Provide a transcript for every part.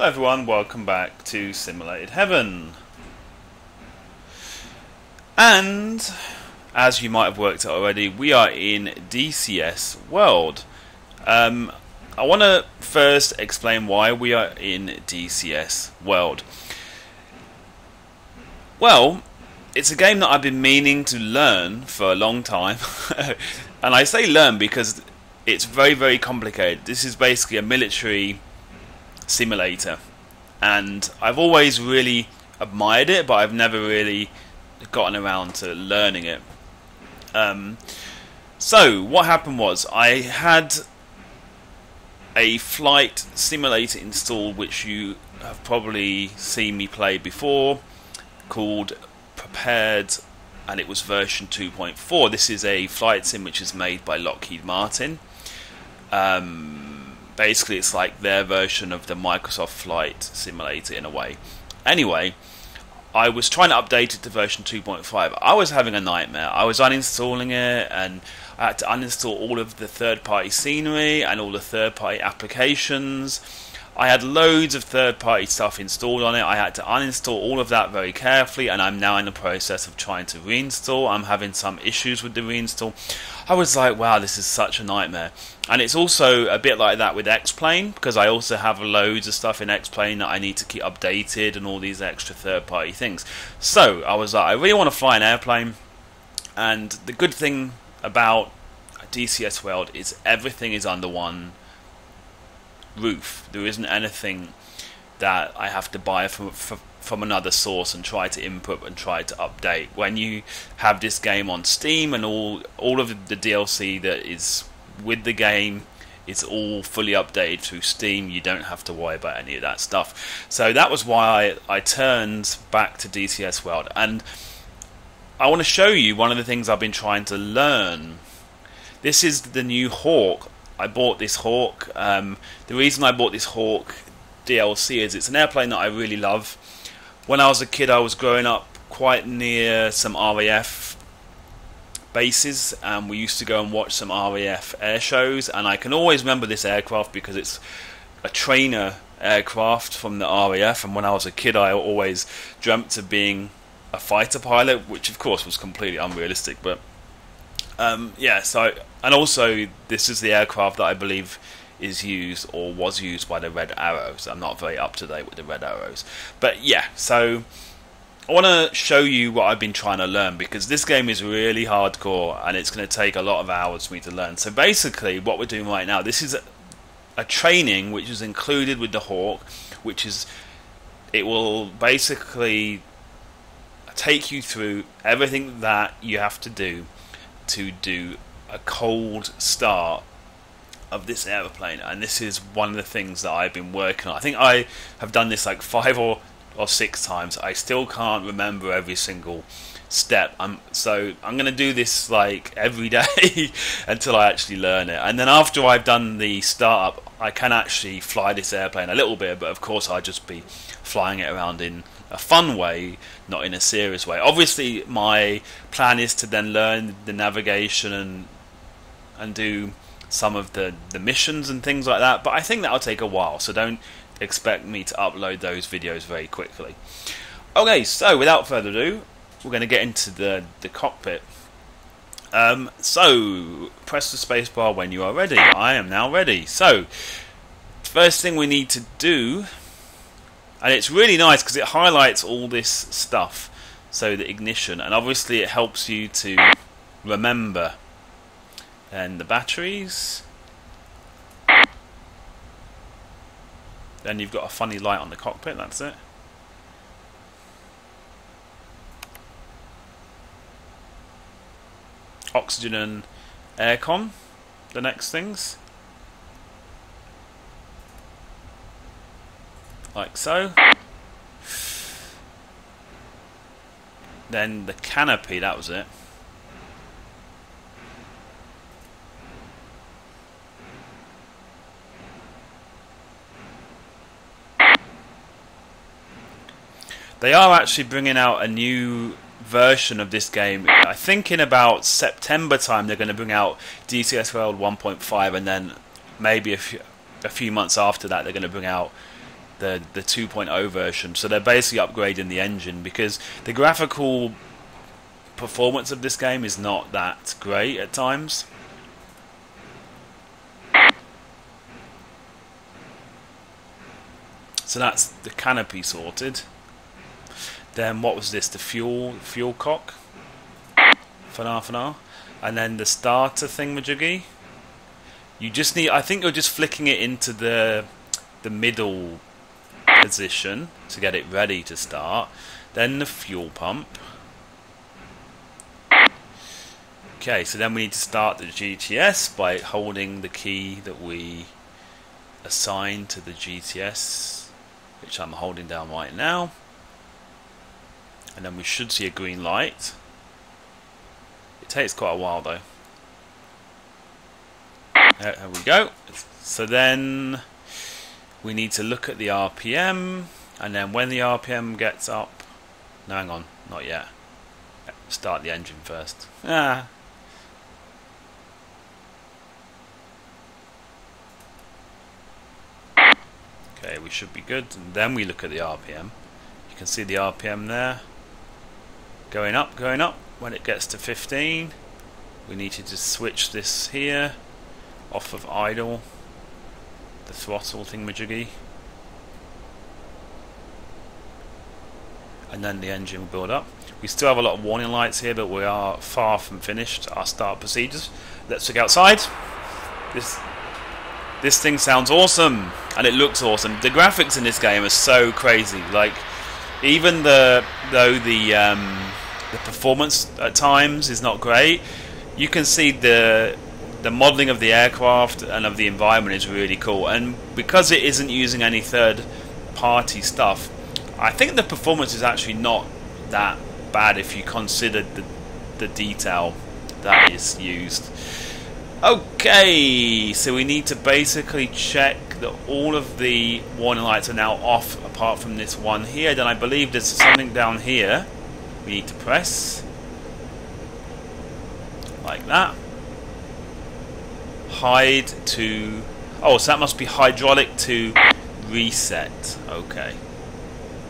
everyone, welcome back to Simulated Heaven. And, as you might have worked out already, we are in DCS World. I want to first explain why we are in DCS World. Well, it's a game that I've been meaning to learn for a long time. And I say learn because it's very, very complicated. This is basically a military simulator, and I've always really admired it, but I've never really gotten around to learning it. So what happened was I had a flight simulator installed, which you have probably seen me play before, called Prepared, and it was version 2.4. This is a flight sim which is made by Lockheed Martin. Basically, it's like their version of the Microsoft Flight Simulator in a way. Anyway, I was trying to update it to version 2.5. I was having a nightmare. I was uninstalling it, and I had to uninstall all of the third-party scenery and all the third-party applications. I had loads of third-party stuff installed on it. I had to uninstall all of that very carefully, and I'm now in the process of trying to reinstall. I'm having some issues with the reinstall. I was like, wow, this is such a nightmare. And it's also a bit like that with X-Plane, because I also have loads of stuff in X-Plane that I need to keep updated and all these extra third-party things. So I was like, I really want to fly an airplane, and the good thing about DCS World is everything is under one roof. There isn't anything that I have to buy from another source and try to input and try to update. When you have this game on Steam, and all of the DLC that is with the game is all fully updated through Steam, you don't have to worry about any of that stuff. So that was why I turned back to DCS World, and I want to show you one of the things I've been trying to learn. This is the new Hawk. I bought this Hawk. The reason I bought this Hawk DLC is it's an airplane that I really love. When I was a kid, I was growing up quite near some RAF bases, and we used to go and watch some RAF air shows, and I can always remember this aircraft because it's a trainer aircraft from the RAF, and when I was a kid I always dreamt of being a fighter pilot, which of course was completely unrealistic, but yeah, so, and also this is the aircraft that I believe is used or was used by the Red Arrows. I'm not very up to date with the Red Arrows, but yeah, so I want to show you what I've been trying to learn, because this game is really hardcore and it's going to take a lot of hours for me to learn. So basically what we're doing right now, this is a training which is included with the Hawk, which is, it will basically take you through everything that you have to do a cold start of this aeroplane, and this is one of the things that I've been working on. I think I have done this like 5 or 6 times. I still can't remember every single step. So I'm going to do this like every day until I actually learn it, and then after I've done the startup, I can actually fly this airplane a little bit, but of course I'll just be flying it around in a fun way, not in a serious way. Obviously my plan is to then learn the navigation and do some of the missions and things like that, but I think that'll take a while, so don't expect me to upload those videos very quickly. Okay, so without further ado, we're going to get into the cockpit. So press the spacebar when you are ready. I am now ready. So first thing we need to do, and it's really nice because it highlights all this stuff, so the ignition, and obviously it helps you to remember. And the batteries, then you've got a funny light on the cockpit, that's it. Oxygen and aircon, the next things, like so. Then the canopy, that was it. They are actually bringing out a new version of this game. I think in about September time they're going to bring out DCS World 1.5, and then maybe a few months after that they're going to bring out the 2.0 version. So they're basically upgrading the engine, because the graphical performance of this game is not that great at times. So that's the canopy sorted. Then what was this? The fuel cock. Fanar. And then the starter thingamajiggy. You just need, I think you're just flicking it into the middle position to get it ready to start. Then the fuel pump. Okay, so then we need to start the GTS by holding the key that we assigned to the GTS, which I'm holding down right now. And then we should see a green light. It takes quite a while though. There we go. So then we need to look at the RPM, and then when the RPM gets up, no, hang on, not yet. Start the engine first. Okay, we should be good. And then we look at the RPM. You can see the RPM there. Going up, going up. When it gets to 15, we need to just switch this here off of idle, the throttle thingamajiggy, and then the engine will build up. We still have a lot of warning lights here, but we are far from finished our start procedures. Let's look outside. This thing sounds awesome, and it looks awesome. The graphics in this game are so crazy. Like, even though the performance at times is not great, you can see the modelling of the aircraft and of the environment is really cool. And because it isn't using any third-party stuff, I think the performance is actually not that bad if you consider the detail that is used. Okay, so we need to basically check that all of the warning lights are now off, apart from this one here. Then I believe there's something down here we need to press, like that. Hide to, oh, so that must be hydraulic to reset. Okay,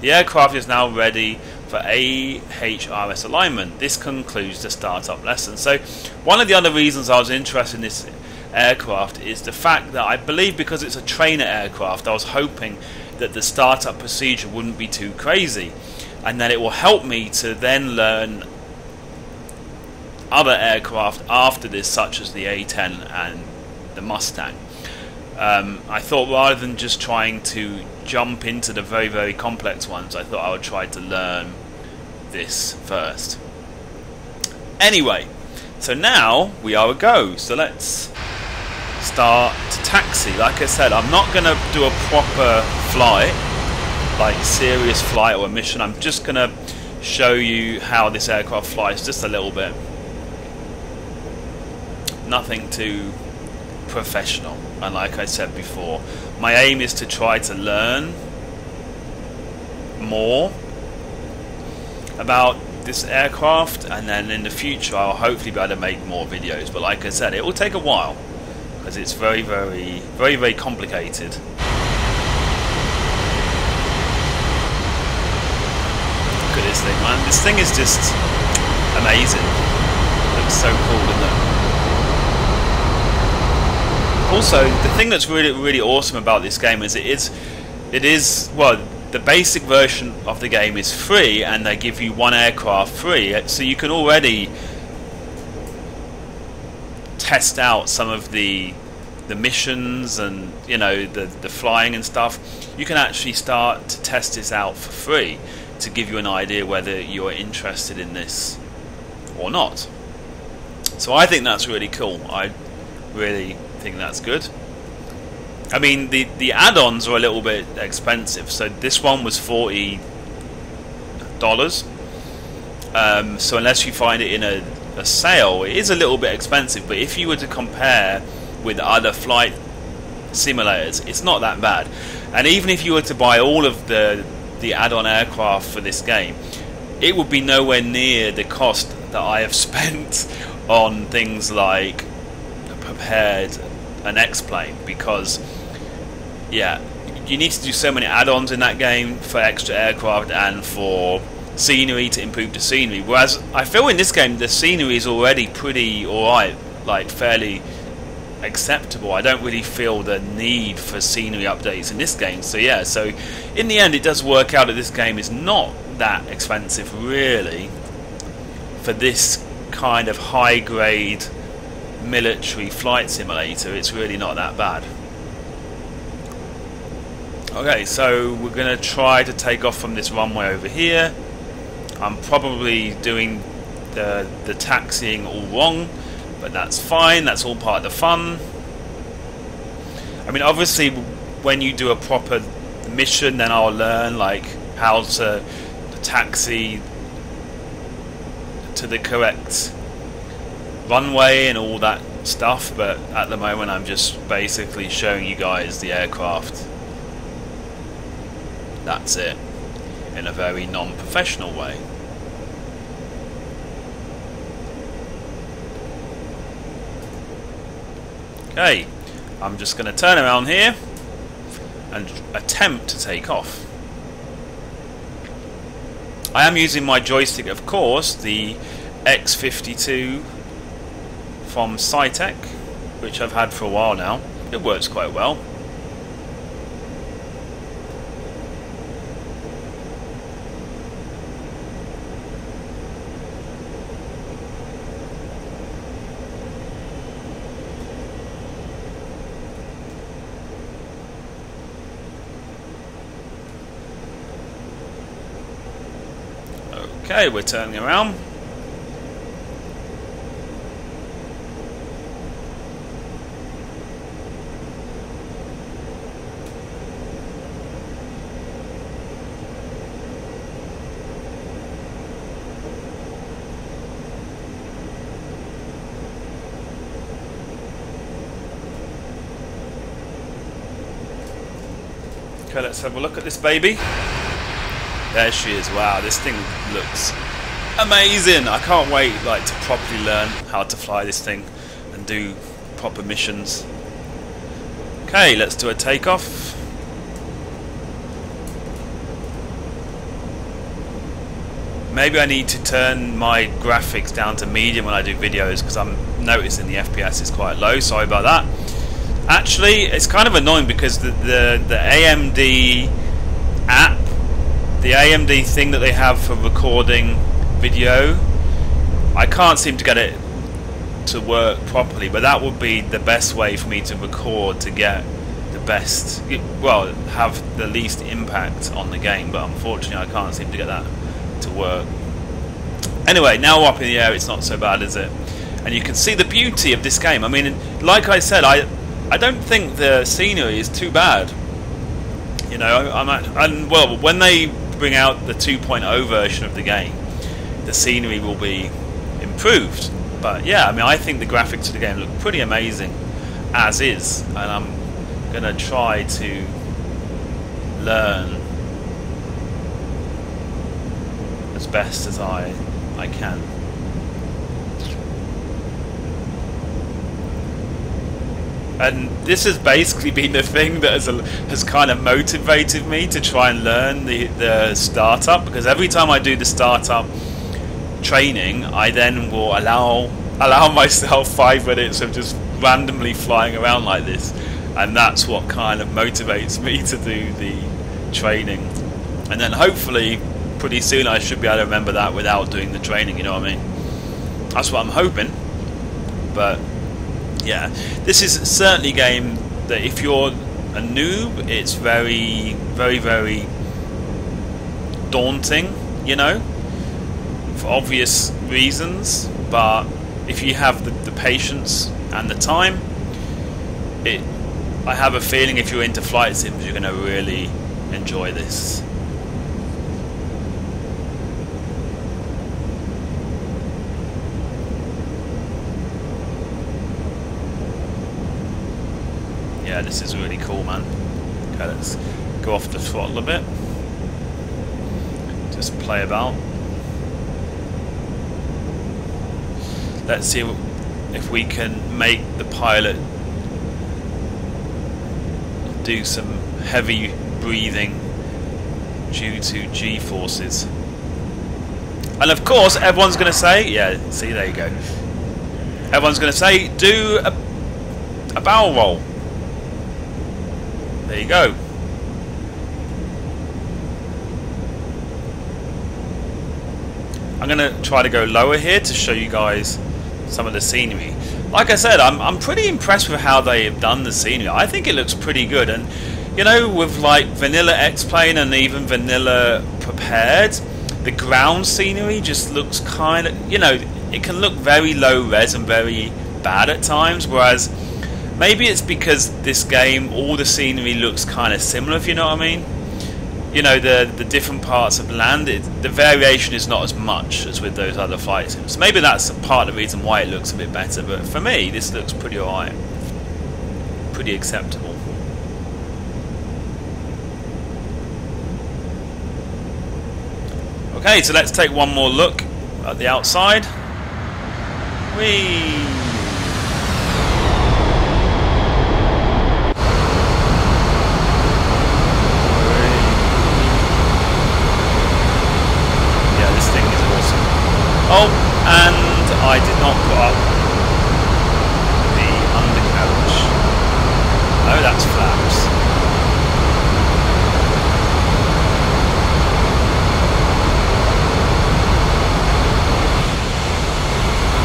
the aircraft is now ready for AHRS alignment. This concludes the startup lesson. So one of the other reasons I was interested in this aircraft is the fact that I believe, because it's a trainer aircraft, I was hoping that the startup procedure wouldn't be too crazy, and that it will help me to then learn other aircraft after this, such as the A-10 and the Mustang. I thought, rather than just trying to jump into the very, very complex ones, I thought I would try to learn this first. Anyway, so now we are a go. So let's start to taxi. Like I said, I'm not going to do a proper flight, like serious flight or a mission. I'm just going to show you how this aircraft flies just a little bit. Nothing too professional. And like I said before, my aim is to try to learn more about this aircraft, and then in the future I'll hopefully be able to make more videos. But like I said, it will take a while because it's very, very, very, very complicated. Look at this thing, man. This thing is just amazing. It looks so cool, doesn't it? Also, the thing that's really, really awesome about this game is it is, well, the basic version of the game is free, and they give you one aircraft free, so you can already test out some of the missions and, you know, the flying and stuff. You can actually start to test this out for free to give you an idea whether you're interested in this or not. So I think that's really cool. I really think that's good. I mean, the add-ons are a little bit expensive. So this one was $40. So unless you find it in a sale, it is a little bit expensive. But if you were to compare with other flight simulators, it's not that bad. And even if you were to buy all of the add-on aircraft for this game, it would be nowhere near the cost that I have spent on things like Prepared an X-Plane, because yeah, you need to do so many add-ons in that game for extra aircraft and for scenery to improve the scenery. Whereas I feel in this game the scenery is already pretty alright, like fairly acceptable. I don't really feel the need for scenery updates in this game. So yeah, so in the end it does work out that this game is not that expensive really for this kind of high grade military flight simulator. It's really not that bad. Okay, so we're going to try to take off from this runway over here. I'm probably doing the taxiing all wrong, but that's fine, that's all part of the fun. I mean, obviously when you do a proper mission, then I'll learn like how to taxi to the correct runway and all that stuff, but at the moment I'm just basically showing you guys the aircraft. That's it, in a very non-professional way. Okay, I'm just going to turn around here and attempt to take off. I am using my joystick, of course, the X52 from Cytec, which I've had for a while now. It works quite well. Okay, we're turning around. Okay, let's have a look at this baby. There she is. Wow, this thing looks amazing. I can't wait like to properly learn how to fly this thing and do proper missions. Okay, let's do a takeoff. Maybe I need to turn my graphics down to medium when I do videos, because I'm noticing the FPS is quite low. Sorry about that. Actually, it's kind of annoying because the AMD app, the AMD thing that they have for recording video, I can't seem to get it to work properly, but that would be the best way for me to record to get the best, well, have the least impact on the game, but unfortunately I can't seem to get that to work. Anyway, now we're up in the air, it's not so bad, is it? And you can see the beauty of this game. I mean, like I said, I don't think the scenery is too bad. You know, and well, when they bring out the 2.0 version of the game, the scenery will be improved. But yeah, I mean, I think the graphics of the game look pretty amazing as is, and I'm gonna try to learn as best as I can. And this has basically been the thing that has kind of motivated me to try and learn the startup, because every time I do the startup training, I then will allow myself 5 minutes of just randomly flying around like this, and that's what kind of motivates me to do the training. And then hopefully pretty soon I should be able to remember that without doing the training, you know what I mean? That's what I'm hoping. But yeah, this is certainly a game that if you're a noob, it's very, very, very daunting, you know, for obvious reasons. But if you have the patience and the time, I have a feeling if you're into flight sims, you're going to really enjoy this. Yeah, this is really cool, man. Okay, let's go off the throttle a bit. Just play about. Let's see if we can make the pilot do some heavy breathing due to G-forces. And of course, everyone's going to say, yeah, see, there you go. Everyone's going to say, do a barrel roll. There you go. I'm going to try to go lower here to show you guys some of the scenery. Like I said, I'm pretty impressed with how they have done the scenery. I think it looks pretty good. And, you know, with like vanilla X-Plane and even vanilla prepared, the ground scenery just looks kind of, you know, it can look very low res and very bad at times, whereas maybe it's because this game, all the scenery looks kind of similar, if you know what I mean. You know, the different parts of land, the variation is not as much as with those other flight sims. So maybe that's part of the reason why it looks a bit better, but for me, this looks pretty alright. Pretty acceptable. Okay, so let's take one more look at the outside. Whee! Oh, and I did not put up the undercarriage. Oh, that's flaps.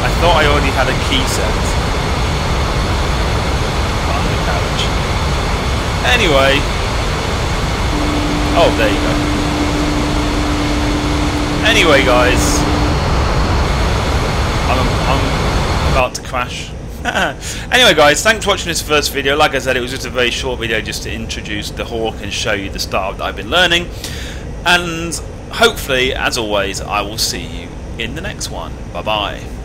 I thought I already had a key set for undercarriage. Anyway. Oh, there you go. Anyway, guys. I'm about to crash. Anyway guys, thanks for watching this first video. Like I said, it was just a very short video just to introduce the Hawk and show you the style that I've been learning. And hopefully, as always, I will see you in the next one. Bye bye.